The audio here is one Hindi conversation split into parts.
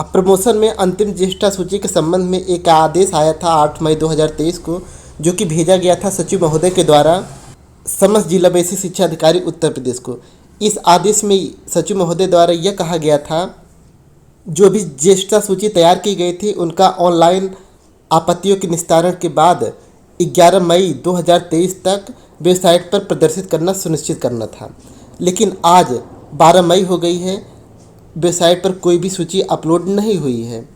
प्रमोशन में अंतिम ज्येष्ठा सूची के संबंध में एक आदेश आया था 8 मई 2023 को, जो कि भेजा गया था सचिव महोदय के द्वारा समस्त जिला बेसिक शिक्षा अधिकारी उत्तर प्रदेश को। इस आदेश में सचिव महोदय द्वारा यह कहा गया था, जो भी ज्येष्ठा सूची तैयार की गई थी उनका ऑनलाइन आपत्तियों के निस्तारण के बाद 11 मई 2023 तक वेबसाइट पर प्रदर्शित करना सुनिश्चित करना था। लेकिन आज 12 मई हो गई है, वेबसाइट पर कोई भी सूची अपलोड नहीं हुई है।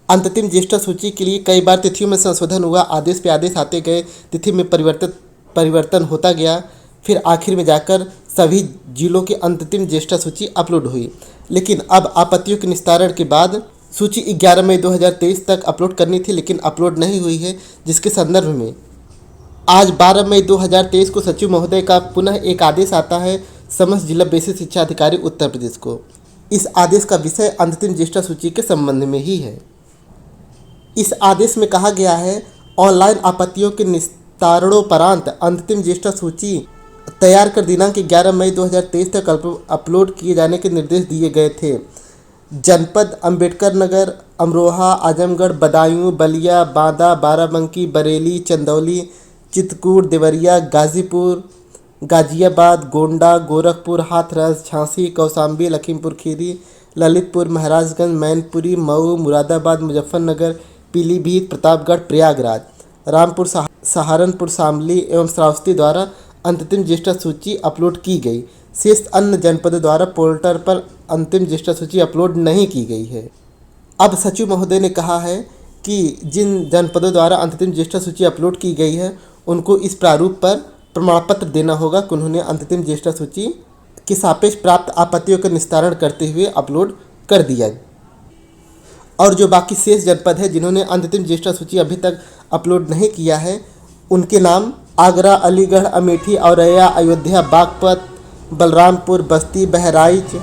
अंतिम ज्येष्ठा सूची के लिए कई बार तिथियों में संशोधन हुआ, आदेश पे आदेश आते गए, तिथि में परिवर्तन होता गया, फिर आखिर में जाकर सभी जिलों की अंतिम ज्येष्ठा सूची अपलोड हुई। लेकिन अब आपत्तियों के निस्तारण के बाद सूची 11 मई 2023 तक अपलोड करनी थी, लेकिन अपलोड नहीं हुई है, जिसके संदर्भ में आज 12 मई 2023 को सचिव महोदय का पुनः एक आदेश आता है समस्त जिला बेसिक शिक्षा अधिकारी उत्तर प्रदेश को। इस आदेश का विषय अंतिम ज्येष्ठा सूची के संबंध में ही है। इस आदेश में कहा गया है, ऑनलाइन आपत्तियों के निस्तारणोपरांत अंतिम ज्येष्ठा सूची तैयार कर दिनांक 11 मई 2023 तक अपलोड किए जाने के निर्देश दिए गए थे। जनपद अंबेडकर नगर, अमरोहा, आजमगढ़, बदायूं, बलिया, बांदा, बाराबंकी, बरेली, चंदौली, चित्रकूट, देवरिया, गाजीपुर, गाजियाबाद, गोंडा, गोरखपुर, हाथरस, झांसी, कौशाम्बी, लखीमपुर खीरी, ललितपुर, महाराजगंज, मैनपुरी, मऊ, मुरादाबाद, मुजफ्फरनगर, पीलीभीत, प्रतापगढ़, प्रयागराज, रामपुर, सहारनपुर, शामली एवं श्रावस्ती द्वारा अंतिम ज्येष्ठा सूची अपलोड की गई। शेष अन्य जनपदों द्वारा पोर्टल पर अंतिम ज्येष्ठा सूची अपलोड नहीं की गई है। अब सचिव महोदय ने कहा है कि जिन जनपदों द्वारा अंतिम ज्येष्ठा सूची अपलोड की गई है उनको इस प्रारूप पर प्रमाण पत्र देना होगा कि उन्होंने अंतिम ज्येष्ठा सूची के सापेक्ष प्राप्त आपत्तियों का निस्तारण करते हुए अपलोड कर दिया। और जो बाकी शेष जनपद है जिन्होंने अंतिम ज्येष्ठा सूची अभी तक अपलोड नहीं किया है, उनके नाम आगरा, अलीगढ़, अमेठी, औरैया, अयोध्या, बागपत, बलरामपुर, बस्ती, बहराइच,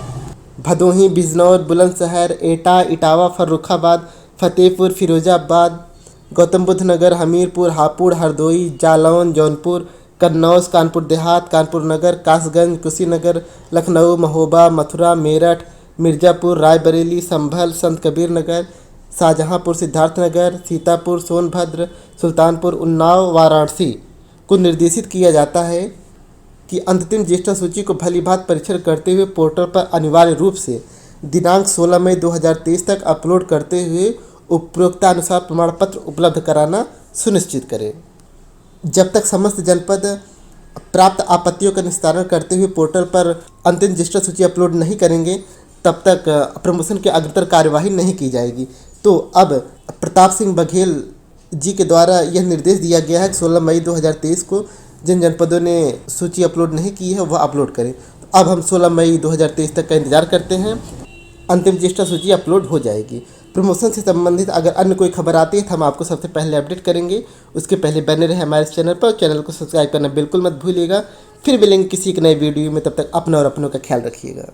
भदोही, बिजनौर, बुलंदशहर, एटा, इटावा, फर्रुखाबाद, फतेहपुर, फिरोजाबाद, गौतम बुद्ध नगर, हमीरपुर, हापुड़, हरदोई, जालौन, जौनपुर, कन्नौज, कानपुर देहात, कानपुर नगर, कासगंज, कुशीनगर, लखनऊ, महोबा, मथुरा, मेरठ, मिर्ज़ापुर, रायबरेली, संभल, संत कबीर नगर, शाहजहांपुर, सिद्धार्थनगर, सीतापुर, सोनभद्र, सुल्तानपुर, उन्नाव, वाराणसी को निर्देशित किया जाता है कि अंतिम ज्येष्ठा सूची को भलीभांति परीक्षण करते हुए पोर्टल पर अनिवार्य रूप से दिनांक 16 मई 2023 तक अपलोड करते हुए उपरोक्तानुसार प्रमाण पत्र उपलब्ध कराना सुनिश्चित करें। जब तक समस्त जनपद प्राप्त आपत्तियों का निस्तारण करते हुए पोर्टल पर अंतिम ज्येष्ठा सूची अपलोड नहीं करेंगे, तब तक प्रमोशन की अग्रतर कार्यवाही नहीं की जाएगी। तो अब प्रताप सिंह बघेल जी के द्वारा यह निर्देश दिया गया है कि 16 मई 2023 को जिन जनपदों ने सूची अपलोड नहीं की है वह अपलोड करें। तो अब हम 16 मई 2023 तक का इंतज़ार करते हैं, अंतिम ज्येष्ठा सूची अपलोड हो जाएगी। प्रमोशन से संबंधित अगर अन्य कोई खबर आती है तो हम आपको सबसे पहले अपडेट करेंगे। उसके पहले बने रहे हमारे चैनल पर, चैनल को सब्सक्राइब करना बिल्कुल मत भूलिएगा। फिर मिलेंगे किसी एक नए वीडियो में, तब तक अपना और अपनों का ख्याल रखिएगा।